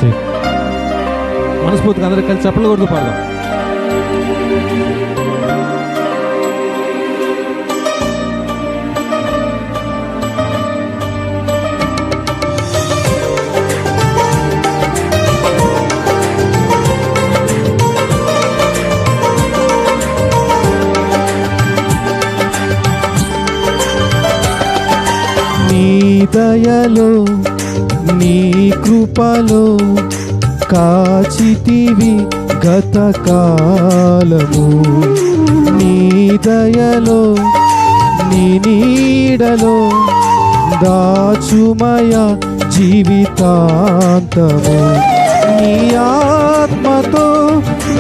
దయచేయి. మనస్ఫూర్తిగా అందరూ కలిసి చప్పట్లు కొడుతూ పాడదాం. నీ దయలో నీ కృపలో కాచితివి గతకాలము, నీ దయలో నీ నీడలో దాచుమయ జీవితాంతము. నీ ఆత్మతో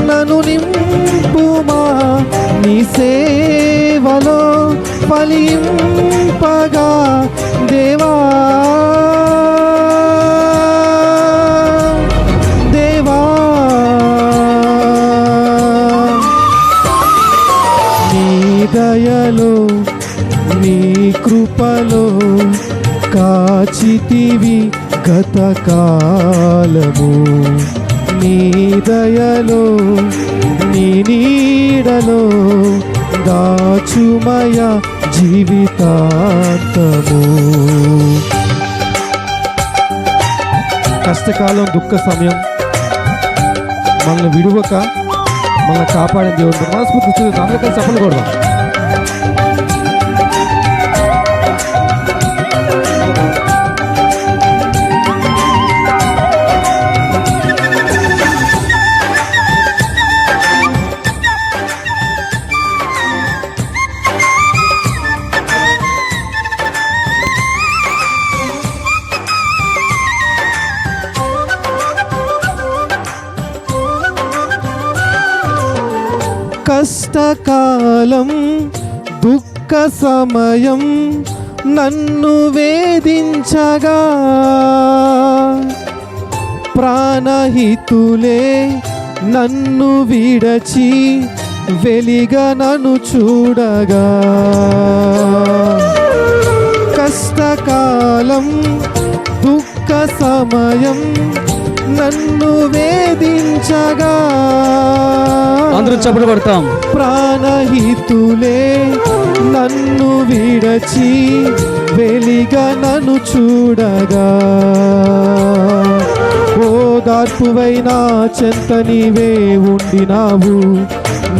నన్ను నింపుమా, నీ సేవలో ఫలింపగా దేవా దేవా. నీ దయలో నీ కృపలో కాచితివి గతకాలము, నీ దయలో నీ నీడలో దాచుమయ జీవితాంతము. కష్టకాలం, దుఃఖ సమయం మనల్ని విడువక మనల్ని కాపాడిన దేవుడు మనస్ఫూర్తి అందరూ కలిసి చప్పట్లు కొడదాం. కష్టకాలం, దుఃఖ సమయం నన్ను వేధించగా, ప్రాణహితులే నన్ను విడచి వెలిగా నన్ను చూడగా, కష్టకాలం దుఃఖ సమయం నన్ను వేధించగా, అందరూ చప్పట్లు కొడతాం. ప్రాణహితులే నన్ను విడచి వెలిగా నన్ను చూడగా, ఓదార్పువైనా చెంత నీవే ఉండినావు,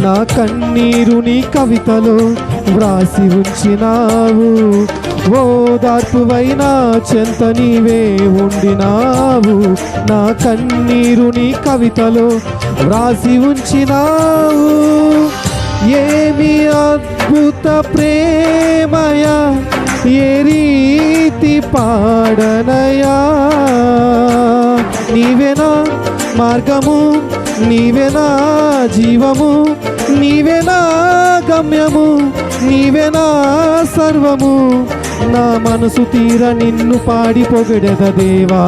నా కన్నీరు నీ కవితలో వ్రాసి ఉంచినావు. ఓదార్పువైనా చెంత నీవే ఉండినావు, నా కన్నీరు నీ కవితలో వ్రాసి ఉంచినావు. ఏమి అద్భుత ప్రేమయా, ఏ రీతి పాడనయా, నీవేనా మార్గము, నీవేనా జీవము, నీవేనా గమ్యము, నీవేనా సర్వము, నా మనసు తీర నిన్ను పాడి పొగడెద దేవా.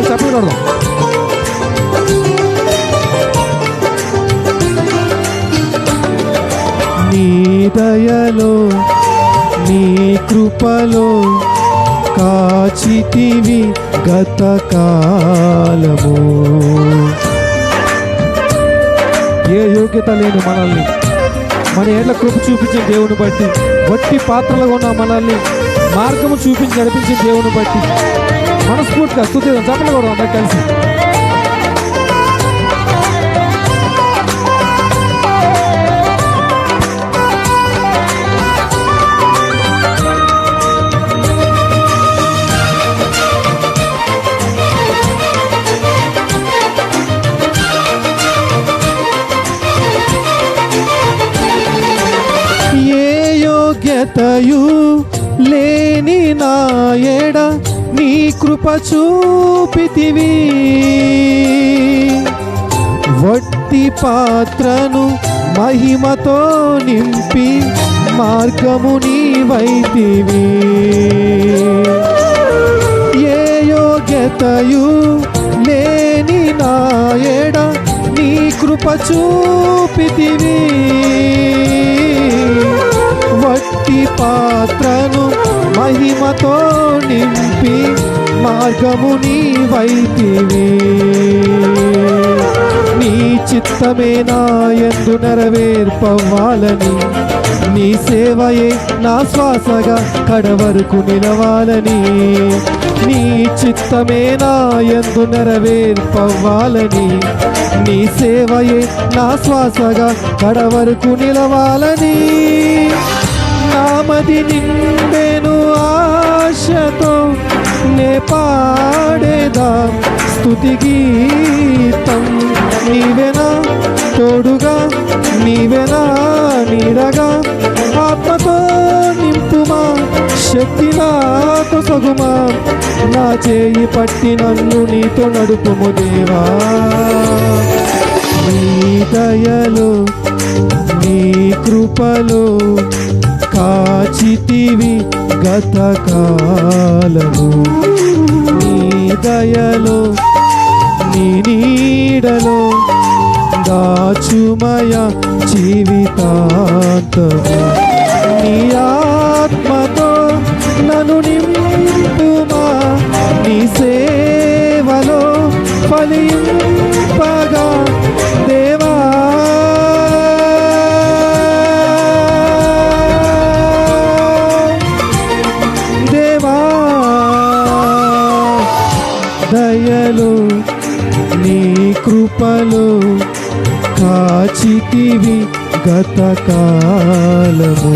చప్పట్లు కొడదాం. నీ దయలో నీ కృపలో కాచితివి గతకాలము. ఏ యోగ్యత లేని మనల్ని మన ఏళ్ళ కృప చూపించిన దేవుని బట్టి, వట్టి పాత్రలుగా ఉన్న మనల్ని మార్గము చూపించి నడిపించిన దేవుని బట్టి మనస్ఫూర్తిగా స్తుతిద్దాం. చప్పట్లు కొడదాం అందరూ కలిసి. యోగ్యతయు లేని నా ఎడ నీ కృప చూపితివి, వట్టి పాత్రను మహిమతో నింపి మార్గము నీవైతివి. ఏ యోగ్యతయు లేని నా ఎడ నీ కృప చూపితివి, వట్టి వట్టి పాత్రను మహిమతో నింపి మార్గము నీవైతివి. నీ చిత్తమే నా యందు నెరవేర్పవ్వాలని, నీ సేవయే నా శ్వాసగా కడవరకు నిలవాలని. నీ చిత్తమే నా యందు నెరవేర్పవ్వాలని, నీ సేవయే నా శ్వాసగా కడవరకు నిలవాలని. నామది నిండెను ఆశతో నే పాడేదా స్తుతి గీతం. నీవెనా తోడుగా, నీవెనా నీడగా, ఆత్మతో నింపుమా, శక్తి నాకు సగుమా. నా చేయి పట్టి నన్ను నీతో నడుపుము దేవా. నీ దయలో నీ కృపలో కాచితివి గతకాలము. నీ దయలో నీ నీడలో దాచుమయ జీవితాంతము. నీ ఆత్మతో నన్ను నింపుమా, నీ సేవలో ఫలింపగా దేవా. దేవా దయలో నీ కృపలో కాచితివి గతకాలము.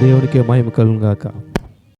దేవునికే మహిమ కలుగును గాక.